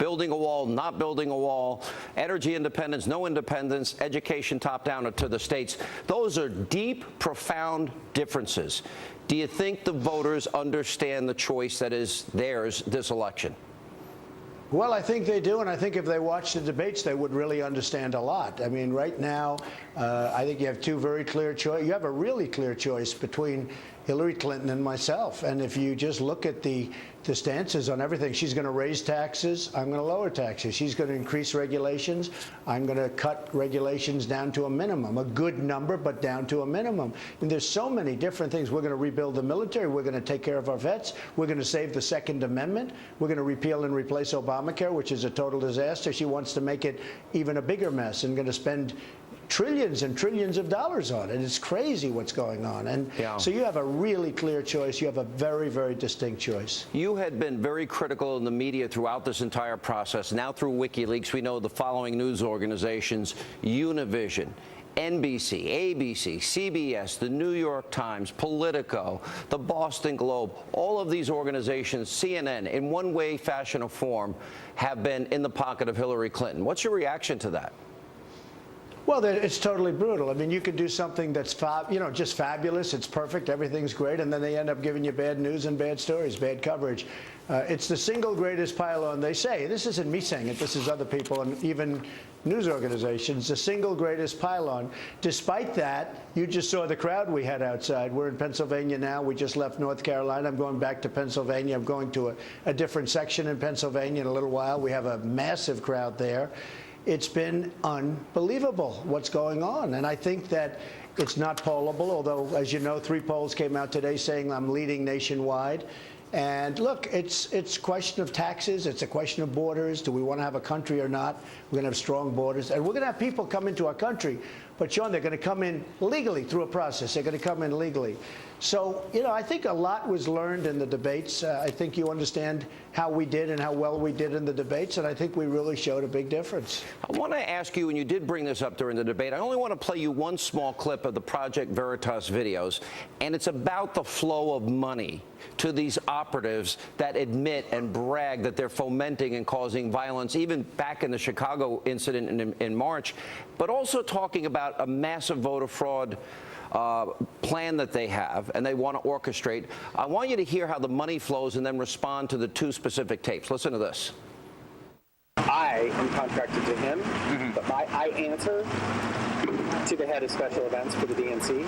building a wall, not building a wall, energy independence, no independence, education top-down to the states. Those are deep, profound differences. Do you think the voters understand the choice that is theirs this election? Well, I think they do, and I think if they watch the debates, they would really understand a lot. I mean, right now, I think you have two very clear choices. You have a really clear choice between Hillary Clinton and myself. And if you just look at the stances on everything, she's going to raise taxes, I'm going to lower taxes. She's going to increase regulations, I'm going to cut regulations down to a minimum, a good number, but down to a minimum. And there's so many different things. We're going to rebuild the military, we're going to take care of our vets, we're going to save the Second Amendment, we're going to repeal and replace Obamacare, which is a total disaster. She wants to make it even a bigger mess and going to spend trillions and trillions of dollars on it. It's crazy what's going on. And so you have a really clear choice. You have a very, very distinct choice. You had been very critical in the media throughout this entire process. Now through WikiLeaks, we know the following news organizations: Univision, NBC, ABC, CBS, the New York Times, Politico, the Boston Globe, all of these organizations, CNN, in one way, fashion, or form, have been in the pocket of Hillary Clinton. What's your reaction to that? Well, it's totally brutal. I mean, you could do something that's, just fabulous. It's perfect. Everything's great. And then they end up giving you bad news and bad stories, bad coverage. It's the single greatest pylon, they say. This isn't me saying it. This is other people and even news organizations. The single greatest pylon. Despite that, you just saw the crowd we had outside. We're in Pennsylvania now. We just left North Carolina. I'm going back to Pennsylvania. I'm going to a different section in Pennsylvania in a little while. We have a massive crowd there. It's been unbelievable what's going on. And I think that it's not pollable, although, as you know, 3 polls came out today saying I'm leading nationwide. And look, it's a question of taxes. It's a question of borders. Do we want to have a country or not? We're going to have strong borders. And we're going to have people come into our country. But, Sean, they're going to come in legally through a process. They're going to come in legally. So, I think a lot was learned in the debates. I think you understand how we did and how well we did in the debates, and I think we really showed a big difference. I want to ask you, and you did bring this up during the debate, I only want to play you one small clip of the Project Veritas videos, and it's about the flow of money to these operatives that admit and brag that they're fomenting and causing violence, even back in the Chicago incident in March, but also talking about a massive voter fraud plan that they have and they want to orchestrate. I want you to hear how the money flows and then respond to the 2 specific tapes. Listen to this. I am contracted to him, but I answer to the head of special events for the DNC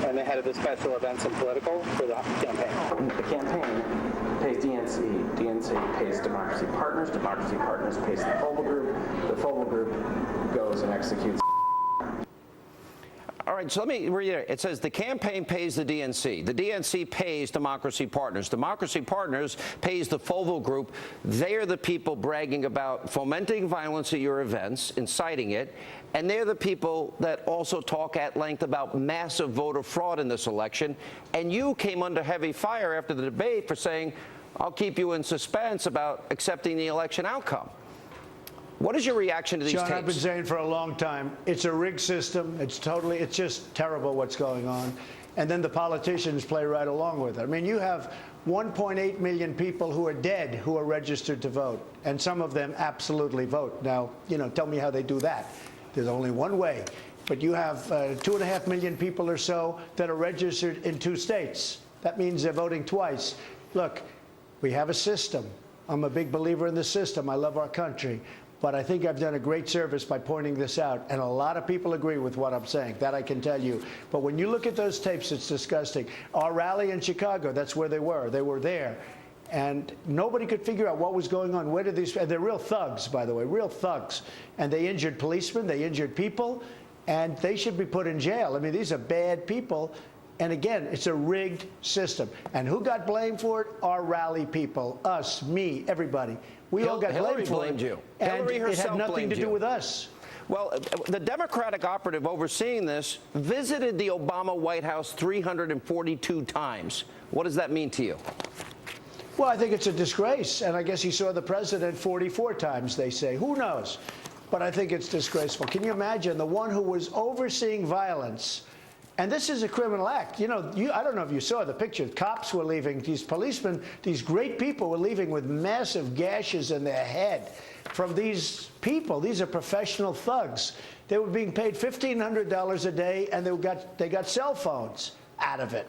and the head of the special events and political for the campaign. The campaign pays DNC, DNC pays Democracy Partners pays the Fogle Group goes and executes. All right, so let me read it. It says the campaign pays the DNC pays Democracy Partners pays the Fogle Group. They are the people bragging about fomenting violence at your events, inciting it, and they're the people that also talk at length about massive voter fraud in this election. And you came under heavy fire after the debate for saying, I'll keep you in suspense about accepting the election outcome. What is your reaction to these tapes? Sean, I've been saying for a long time, it's a rigged system. It's just terrible what's going on. And then the politicians play right along with it. I mean, you have 1.8 million people who are dead who are registered to vote, and some of them absolutely vote. Now, tell me how they do that. There's only one way. But you have 2.5 million people or so that are registered in 2 states. That means they're voting twice. Look, we have a system. I'm a big believer in the system. I love our country. But I think I've done a great service by pointing this out. And a lot of people agree with what I'm saying. That I can tell you. But when you look at those tapes, it's disgusting. Our rally in Chicago, that's where they were. They were there. And nobody could figure out what was going on. Where did these... They're real thugs, by the way, real thugs. And they injured policemen. They injured people. And they should be put in jail. I mean, these are bad people. And again, it's a rigged system. And who got blamed for it? Our rally people. Us, me, everybody. We all got blamed for it. You. And Hillary herself it had nothing to do with us. Well, the Democratic operative overseeing this visited the Obama White House 342 times. What does that mean to you? Well, I think it's a disgrace. And I guess he saw the president 44 times, they say. Who knows? But I think it's disgraceful. Can you imagine the one who was overseeing violence And this is a criminal act. You know, I don't know if you saw the picture. Cops were leaving. These policemen, these great people were leaving with massive gashes in their head from these people. These are professional thugs. They were being paid $1,500 a day, and they got cell phones out of it.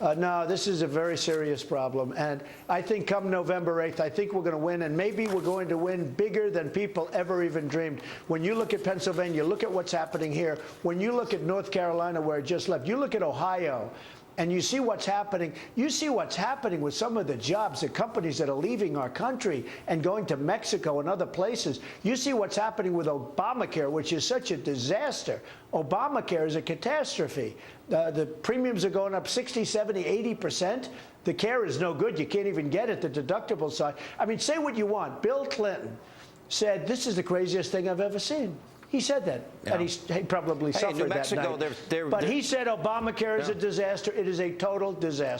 No, this is a very serious problem. And I think come November 8th, I think we're going to win. And maybe we're going to win bigger than people ever even dreamed. When you look at Pennsylvania, look at what's happening here. When you look at North Carolina, where it just left, you look at Ohio, and you see what's happening. You see what's happening with some of the jobs, the companies that are leaving our country and going to Mexico and other places. You see what's happening with Obamacare, which is such a disaster. Obamacare is a catastrophe. The premiums are going up 60, 70, 80%. The care is no good. You can't even get it, the deductible side. I mean, say what you want. Bill Clinton said, this is the craziest thing I've ever seen. He said that, and he probably suffered New Mexico, that night. they're But he said Obamacare is a disaster. It is a total disaster.